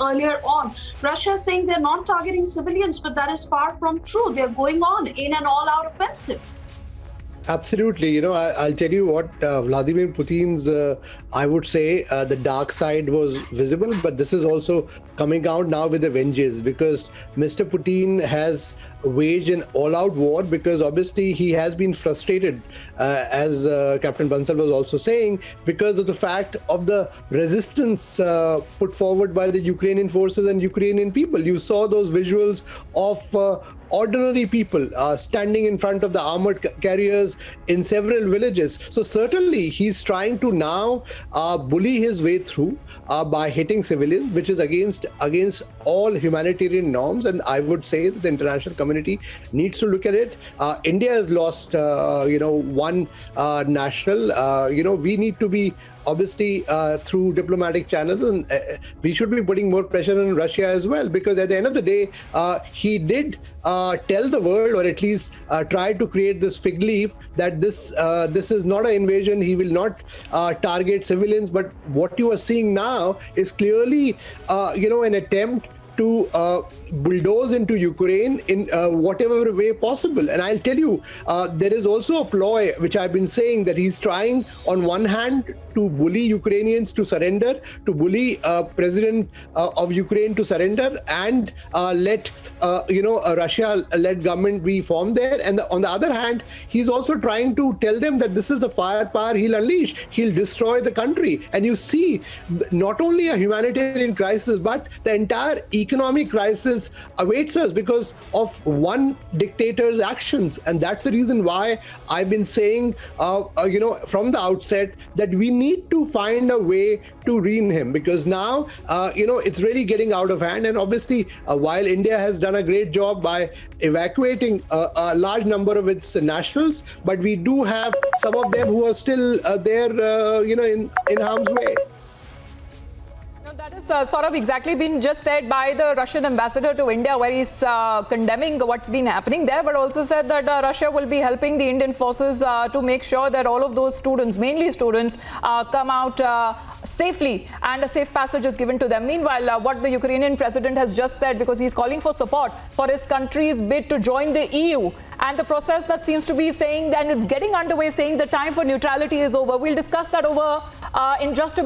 earlier on. Russia is saying they're not targeting civilians, but that is far from true. They're going on in an all-out offensive. Absolutely. I'll tell you what, Vladimir Putin's, I would say, the dark side was visible, but this is also coming out now with a vengeance, because Mr. Putin has waged an all-out war, because obviously he has been frustrated, as Captain Bansal was also saying, because of the fact of the resistance put forward by the Ukrainian forces and Ukrainian people. You saw those visuals of ordinary people standing in front of the armored carriers in several villages. So certainly he's trying to now bully his way through by hitting civilians, which is against all humanitarian norms. And I would say that the international community needs to look at it. India has lost, one national. We need to be obviously through diplomatic channels, and we should be putting more pressure on Russia as well, because at the end of the day, he did tell the world, or at least try to create this fig leaf, that this is not an invasion. He will not target civilians. But what you are seeing now is clearly, an attempt to bulldoze into Ukraine in whatever way possible. And I'll tell you, there is also a ploy, which I've been saying, that he's trying on one hand to bully Ukrainians to surrender, to bully President of Ukraine to surrender, and let a Russia-led government be formed there. And on the other hand, he's also trying to tell them that this is the firepower he'll unleash. He'll destroy the country. And you see, not only a humanitarian crisis, but the entire economic crisis awaits us because of one dictator's actions. And that's the reason why I've been saying, from the outset, that we need to find a way to rein him, because now, it's really getting out of hand. And obviously, while India has done a great job by evacuating a large number of its nationals, but we do have some of them who are still there, in harm's way. That is sort of exactly been just said by the Russian ambassador to India, where he's condemning what's been happening there, but also said that Russia will be helping the Indian forces to make sure that all of those students, mainly students, come out safely and a safe passage is given to them. Meanwhile, what the Ukrainian president has just said, because he's calling for support for his country's bid to join the EU, and the process that seems to be saying, and it's getting underway, saying the time for neutrality is over. We'll discuss that over in just a bit.